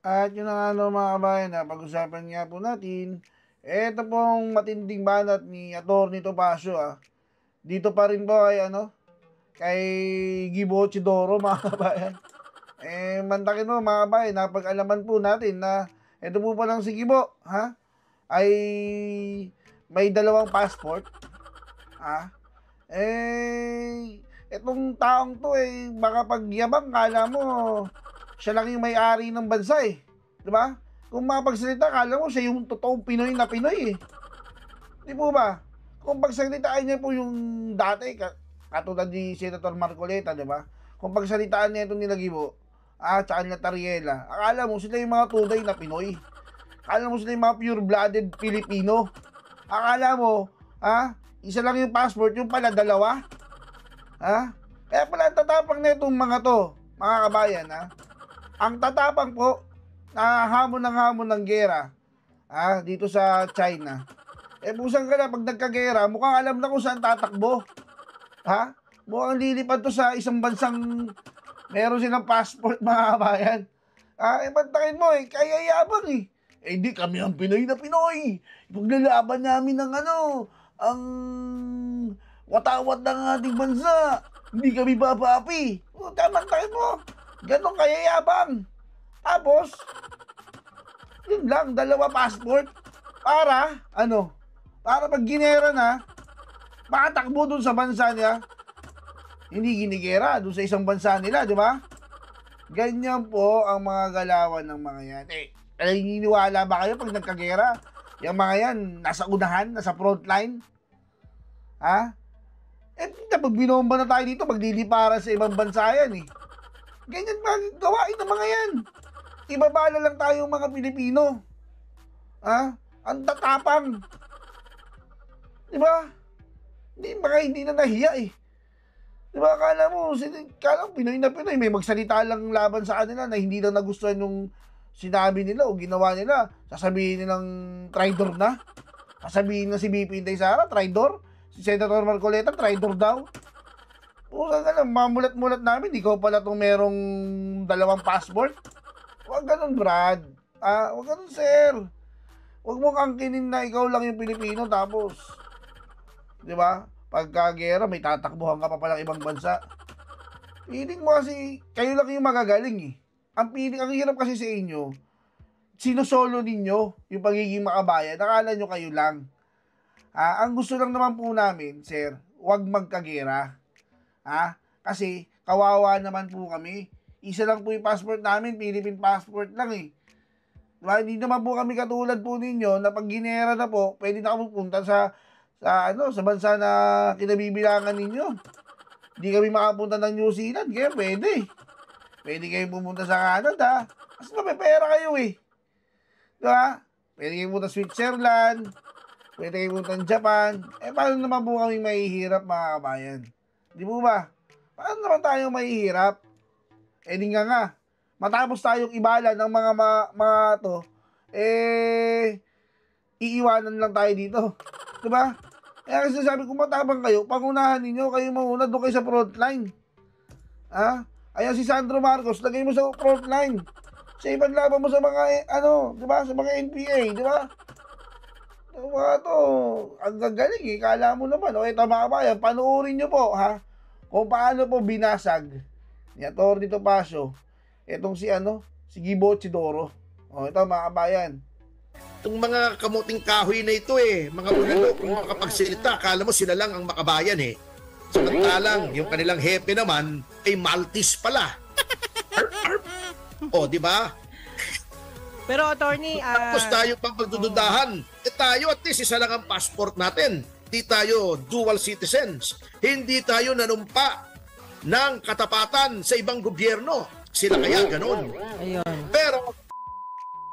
At yun na nga no, mga kabayan, na pag-usapan nga po natin, eto pong matinding banat ni Atty. Topacio dito pa rin po kay kay Gibo Chidoro mga kabayan. Mantakin mo mga kabayan, napag-alaman po natin na eto po palang si Gibo, ay may dalawang passport. Etong taong to baka pagyabang, kala mo siya lang yung may-ari ng bansa di ba? Kung mapagsalita, kala mo siya yung totoong Pinoy na Pinoy di po ba? Kung pagsalitaan niya po yung dati, katulad ni Senator Marcoleta, di ba? Kung pagsalitaan niya itong nila Gibo, tsaka nila Tariela, akala mo sila yung mga tunay na Pinoy. Akala mo sila yung mga pure-blooded Filipino. Akala mo, isa lang yung passport, yung pala dalawa. Kaya pala ang tatapang na itong mga to, mga kabayan, ang tatapang po, na hamon ng gera, dito sa China. Busan ka na, pag nagkagera, mukhang alam na kung saan tatakbo. Mukhang lilipad to sa isang bansang meron silang passport, mga kabayan. Bantakin mo kaya yabang di kami ang Pinoy na Pinoy. Ipaglalaban namin ng ang watawat ng ating bansa. Hindi kami papapi. Bantakin mo. Ganon kaya yabang. Tapos, yun lang, dalawa passport. Para, para pag ginera na, makatakbo dun sa bansa niya, hindi ginigera dun sa isang bansa nila, di ba? Ganyan po ang mga galawan ng mga yan. Naniniwala ba kayo pag nagkagera? Yung mga yan, nasa unahan, nasa frontline? Pag binomba na tayo dito, magliliparan sa ibang bansa yan Ganyan ba gawain ng mga yan? Ibabala lang tayong mga Pilipino. Ang tatapang. Di ba? Hindi na nahiya Di ba, kala mo Pinoy na Pinoy, may magsalita lang laban sa kanila na hindi lang nagustuhan yung sinabi nila o ginawa nila. Sasabihin nilang traitor na. Sasabihin na si BP Inday Sara, traitor. Si Senator Marcoleta, traitor daw. Pusa ka lang, mamulat-mulat namin, ikaw pala itong merong dalawang passport. Huwag ganun, Brad. Huwag ganun, sir. Huwag mong angkinin na ikaw lang yung Pilipino, tapos, di ba? Pagkagera, may tatakbuhan ka pa palang ibang bansa. Piling mo kasi, kayo lang yung magagaling Ang hirap kasi sa inyo, sinusolo ninyo yung pagiging makabayan. Nakala nyo kayo lang. Ang gusto lang naman po namin, sir, huwag magkagera. Kasi kawawa naman po kami. Isa lang po yung passport namin, Philippine passport lang Diba? Hindi naman po kami katulad po ninyo na pag ginera na po, pwede na kami punta sa bansa na kinabibilangan ninyo. Hindi kami makapunta ng New Zealand, kaya pwede. Pwede kayo pumunta sa Canada. Kasi mapepera kayo Diba? Pwede kayo pumunta sa Switzerland. Pwede kayo pumunta ng Japan. Paano naman po kami mahihirap, mga kabayan? Di po ba? Paano naman tayo mahihirap? Di nga. Matapos tayong ibala ng mga to, iiwanan lang tayo dito. Diba? Kaya kasi sabi ko, matabang kayo, pangunahan ninyo, kayo mauna, doon kayo sa frontline. Ayan si Sandro Marcos, lagay mo sa frontline. Sa ibang laban mo sa mga, diba? Sa mga NPA, diba? Mga to, ang gagaling Kala mo naman, ito mga kabayan, panuorin nyo po, kung paano po binasag ni Atty. Topacio itong si Gibo Chidoro. Ito mga kabayan. Itong mga kamuting kahoy na ito mga bulalo, kung makapagsalita, akala mo sila lang ang makabayan Samantalang, yung kanilang hepe naman ay Maltese pala. Di ba? Pero attorney, tapos tayo pang pagdududahan. Tayo at least isa lang ang passport natin. Hindi tayo dual citizens. Hindi tayo nanumpa ng katapatan sa ibang gobyerno. Sila kaya ganun. Ayun. Pero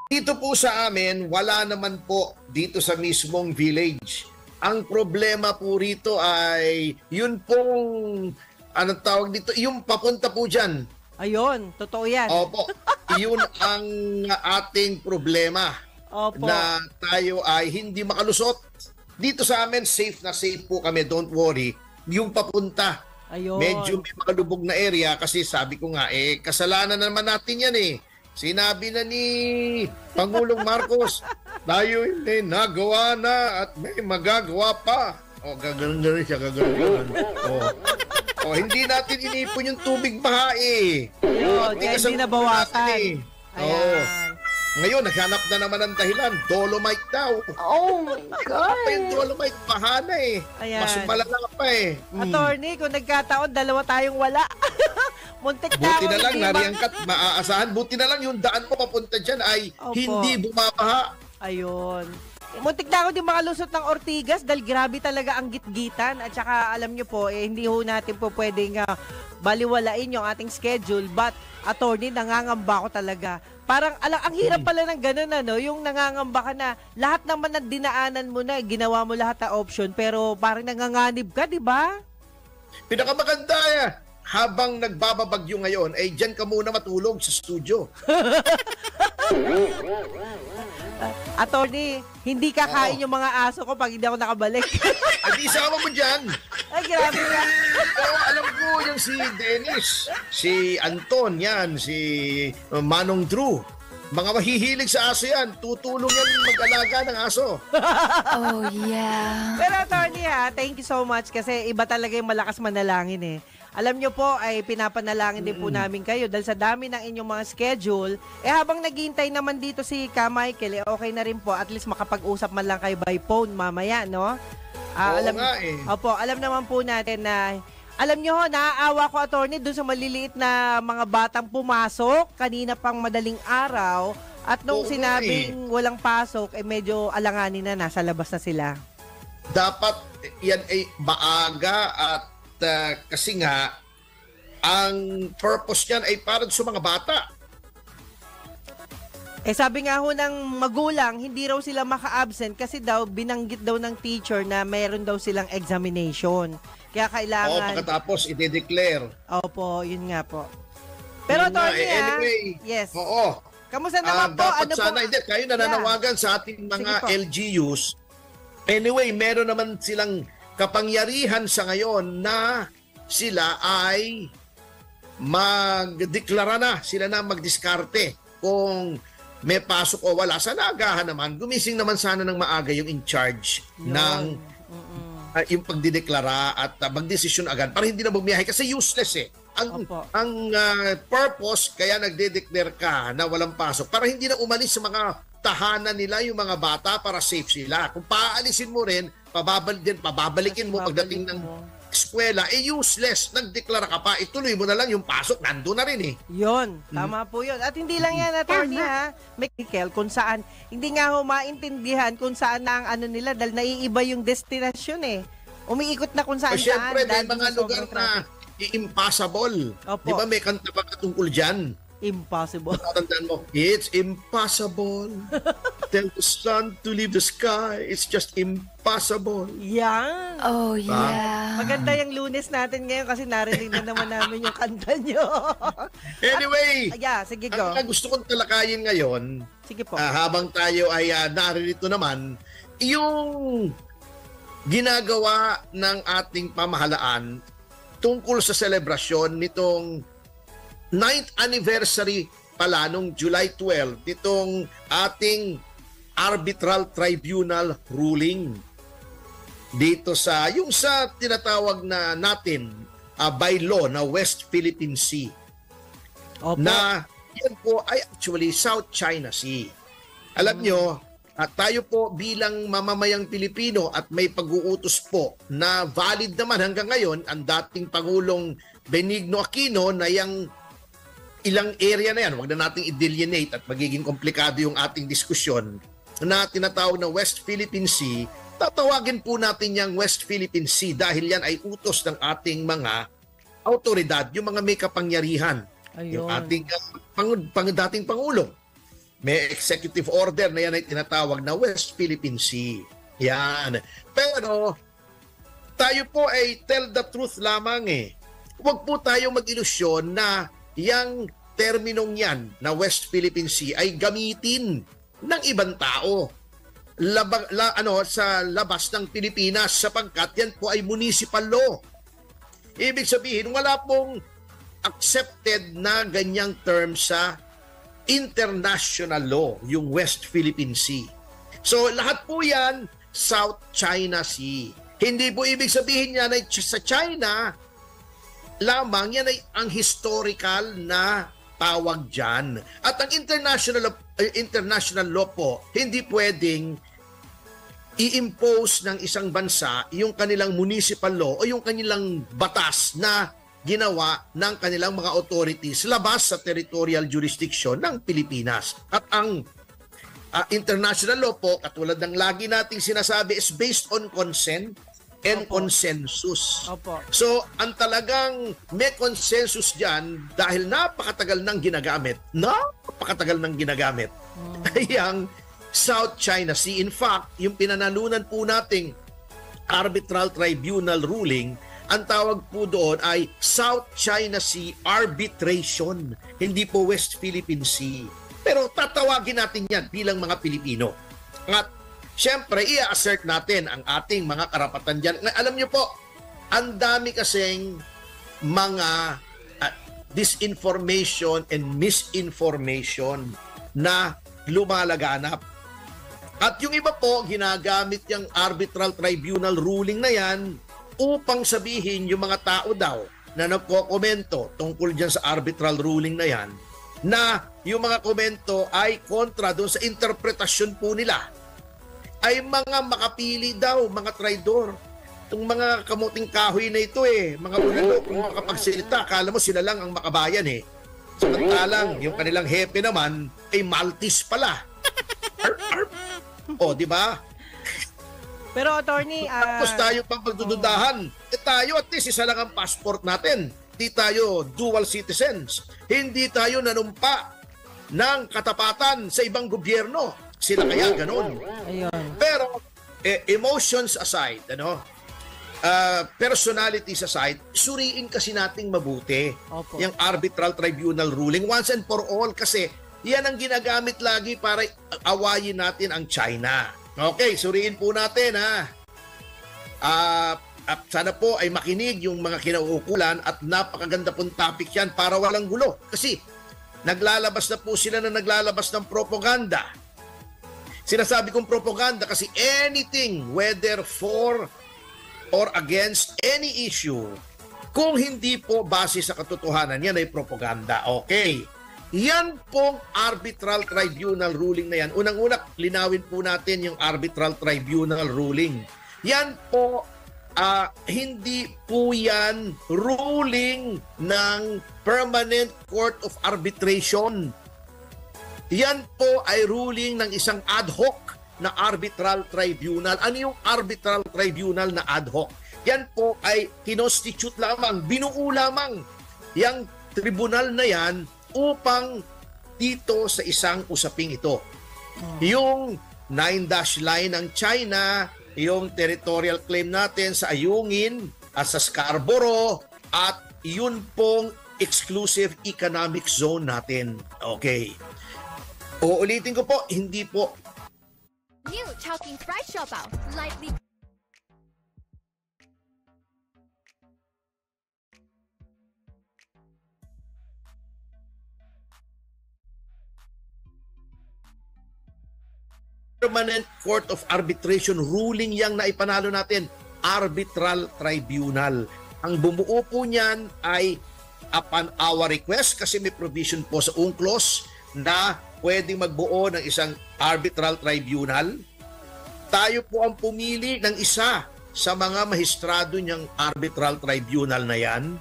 dito po sa amin, wala naman po dito sa mismong village. Ang problema po rito ay yun pong, anong tawag dito, yung papunta po dyan. Ayun, totoo yan. Opo, yun ang ating problema. Opo. Na tayo ay hindi makalusot. Dito sa amin, safe na safe po kami, don't worry. Yung papunta, ayun, medyo may makalubog na area kasi sabi ko nga, kasalanan naman natin yan Sinabi na ni Pangulong Marcos, tayo hindi nagawa na at may magagawa pa. O, gagano'n siya, gagano'n. O, hindi natin inipon yung tubig baha eh. Yun, kaya hindi nabawasan. Oo. Ngayon, naghanap na naman ng dahilan. Dolomite daw. Oh my God. Pa yung Dolomite, baha na eh. Ayan. Mas malala pa eh. Attorney, kung nagkataon, dalawa tayong wala. Muntik na Buti ako, na lang, hindi ba- nariangkat, maaasahan. Buti na lang yung daan mo papunta dyan ay Opo. hindi bumabaha. Ayun. Muntik na ako din makalusot ng Ortigas dahil grabe talaga ang gitgitan. At saka alam nyo po, hindi ho natin po pwedeng baliwalain yung ating schedule. But, attorney, nangangamba ko talaga. Parang, ang hirap pala ng ganun, ano, yung nangangamba ka na lahat naman ng dinaanan mo na, ginawa mo lahat ng option, pero parang nanganganib ka, di ba? Pinakamaganda habang nagbababagyo ngayon, ay dyan ka muna matulog sa studio. Attorney, hindi kakain yung mga aso ko pag hindi ako nakabalik. Ay, di sama mo dyan. Ay, grabe ka. Pero alam ko yung si Dennis, si Anton, yan, si Manong Drew. Mga mahihilig sa aso yan. Tutulong yan mag-alaga ng aso. Oh, yeah. Pero attorney thank you so much kasi iba talaga yung malakas manalangin eh. Alam nyo po ay pinapanalangin din po namin kayo dahil sa dami ng inyong mga schedule. Habang naghihintay naman dito si Ka Michael, okay na rin po at least makapag-usap man lang kayo by phone mamaya, no? Oo alam, nga eh. Opo, alam naman po natin na alam nyo, naaawa ko attorney doon sa maliliit na mga batang pumasok kanina pang madaling araw at nung Oo sinabing walang pasok, medyo alanganin na nasa labas na sila. Dapat yan ay maaga at kasi nga ang purpose niyan ay para sa mga bata. Sabi nga ho ng magulang, hindi raw sila maka-absent kasi daw binanggit daw ng teacher na mayroon daw silang examination. Kaya Oo, kailangan... pagkatapos i-declare. Opo, yun nga po. Pero Yun nga, Tony, anyway, yes. Oo. Kamusta naman po? Dapat Ano sana, po? hindi, kayo nananawagan sa ating mga Sige po. LGUs. Anyway, meron naman silang kapangyarihan sa ngayon na sila ay magdeklara na, sila na magdiskarte kung may pasok o wala. Sa naagahan naman, gumising naman sana ng maaga yung in charge Yun. ng yung pagdideklara at magdesisyon agad para hindi na bumiyahe kasi useless eh. Opo. Ang purpose kaya nagde-declare ka na walang pasok para hindi na umalis sa mga tahanan nila yung mga bata para safe sila. Kung paalisin mo rin, pababalikin mo pagdating ng eskwela, useless. Nagdeklara ka pa, ituloy mo na lang yung pasok, nando na rin eh. Yun, tama po yun. At hindi lang yan, attorney Michael, kung saan, hindi nga ho maintindihan kung saan na ang ano nila dahil naiiba yung destinasyon eh. Umiikot na kung saan Siyempre, may dahil mga sa lugar sobrang na traffic. impossible. Opo. Di ba may kanta pa tungkol dyan? Impossible. Tatandaan mo, it's impossible. Tell the sun to leave the sky. It's just impossible. Yan. Oh, yeah. Maganda yung Lunes natin ngayon kasi narinig na naman namin yung kanta nyo. Anyway, Sige ang go. gusto kong talakayin ngayon, Sige po. habang tayo ay naririto naman, yung ginagawa ng ating pamahalaan tungkol sa selebrasyon nitong 9th anniversary pala nung July 12 nitong ating arbitral tribunal ruling dito sa yung sa tinatawag na natin by law na West Philippine Sea. Opo. Na yan po ay actually South China Sea. Alam nyo, tayo po bilang mamamayang Pilipino at may pag-uutos po na valid naman hanggang ngayon ang dating Pangulong Benigno Aquino na yung ilang area na yan, wag na nating i-delineate at magiging komplikado yung ating diskusyon na tinatawag na West Philippine Sea, tatawagin po natin yung West Philippine Sea dahil yan ay utos ng ating mga autoridad, yung mga may kapangyarihan. Ayun. Yung ating dating Pangulo. May executive order na yan ay tinatawag na West Philippine Sea. Yan. Pero tayo po ay tell the truth lamang eh. Huwag po tayo mag-ilusyon na yang terminong yan na West Philippine Sea ay gamitin ng ibang tao sa labas ng Pilipinas sapagkat yan po ay municipal law. Ibig sabihin, wala pong accepted na ganyang term sa international law, yung West Philippine Sea. So lahat po yan, South China Sea. Hindi po ibig sabihin yan ay sa China lamang, yan ay ang historical na tawag dyan. At ang international law po, hindi pwedeng i-impose ng isang bansa yung kanilang municipal law o yung kanilang batas na ginawa ng kanilang mga authorities labas sa territorial jurisdiction ng Pilipinas. At ang international law po, katulad ng lagi nating sinasabi, is based on consent and consensus. Opo. So, ang talagang may consensus dyan dahil napakatagal nang ginagamit. Ay ang South China Sea. In fact, yung pinanalunan po nating Arbitral Tribunal ruling, ang tawag po doon ay South China Sea Arbitration, hindi po West Philippine Sea. Pero tatawagin natin yan bilang mga Pilipino. At siyempre, i-assert natin ang ating mga karapatan dyan. Alam nyo po, ang dami kasing mga disinformation and misinformation na lumalaganap. At yung iba po, ginagamit yung arbitral tribunal ruling na yan upang sabihin yung mga tao daw na nagko-komento tungkol dyan sa arbitral ruling na yan, na yung mga komento ay kontra doon sa interpretasyon po nila, ay mga makapili daw, mga traidor. Itong mga kamuting kahoy na ito mga ulalo, kung makapagsalita, akala mo sila lang ang makabayan Samantalang, yung kanilang hepe naman ay Maltese pala. O, di ba? Pero attorney, Tapos tayo pang pagdududahan. Tayo at least isa lang ang passport natin. Hindi tayo dual citizens. Hindi tayo nanumpa ng katapatan sa ibang gobyerno. Sila kaya ganun. ayun. Pero emotions aside, personalities aside, suriin kasi nating mabuti Opo. yung arbitral tribunal ruling once and for all, kasi yan ang ginagamit lagi para awayin natin ang China. Okay, suriin po natin sana po ay makinig yung mga kinauukulan at napakaganda pong topic yan para walang gulo. Kasi naglalabas na po sila ng propaganda. Sinasabi kong propaganda kasi anything, whether for or against any issue, kung hindi po base sa katotohanan, yan ay propaganda. Okay. Yan pong arbitral tribunal ruling na yan. Unang-una, linawin po natin yung arbitral tribunal ruling. Yan po, hindi po yan ruling ng Permanent Court of Arbitration. Yan po ay ruling ng isang ad hoc na arbitral tribunal. Ano yung arbitral tribunal na ad hoc? Yan po ay kinostitute lamang, binuo lamang yung tribunal na yan upang dito sa isang usaping ito. Yung 9-dash line ng China, yung territorial claim natin sa Ayungin at sa Scarborough, at yun pong exclusive economic zone natin. Okay. Uulitin ko po, hindi po New Chowking Fried Siopaw, lightly Permanent Court of Arbitration ruling yang naipanalo natin, arbitral tribunal. Ang bumuo po niyan ay upon our request, kasi may provision po sa UNCLOS na pwedeng magbuo ng isang arbitral tribunal. Tayo po ang pumili ng isa sa mga maestrado niyang arbitral tribunal na yan.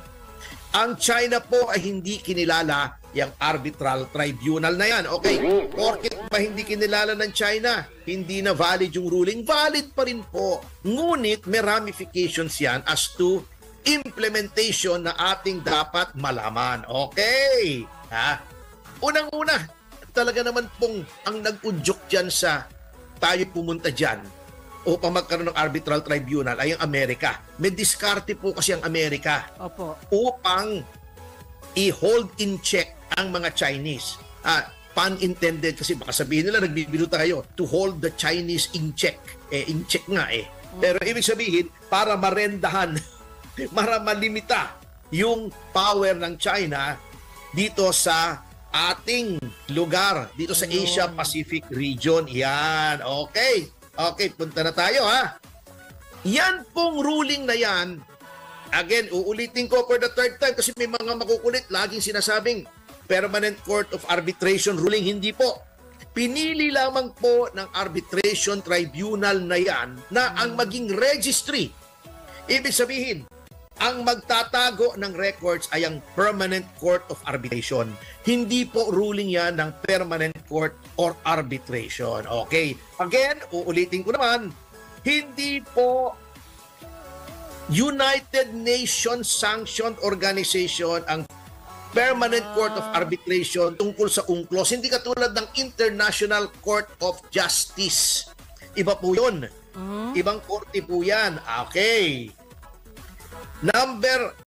Ang China po ay hindi kinilala yung arbitral tribunal na yan. Okay, porket ba hindi kinilala ng China, hindi na valid yung ruling? Valid pa rin po. Ngunit may ramifications yan as to implementation na ating dapat malaman. Okay. Unang-una, talaga naman pong ang nag-udyok dyan sa tayo pumunta dyan upang magkaroon ng arbitral tribunal ay ang Amerika. May diskarte po kasi ang Amerika Opo. upang i-hold in check ang mga Chinese. Pun intended, kasi baka sabihin nila nagbibiro tayo, to hold the Chinese in check. In check nga Pero ibig sabihin, para marendahan, para malimita yung power ng China dito sa ating lugar dito sa Asia Pacific region. Yan. Okay. Okay, punta na tayo ha. Yan pong ruling na yan. Again, uulitin ko for the third time kasi may mga makukulit laging sinasabing Permanent Court of Arbitration ruling. Hindi po. Pinili lamang po ng arbitration tribunal na yan na ang maging registry. Ibig sabihin, ang magtatago ng records ay ang Permanent Court of Arbitration. Hindi po ruling yan ng Permanent Court or Arbitration. Okay. Again, uulitin ko naman, hindi po United Nations Sanctioned Organization ang Permanent Court of Arbitration tungkol sa UNCLOS. Hindi katulad ng International Court of Justice. Iba po yun. Ibang korte po yan. Okay. Number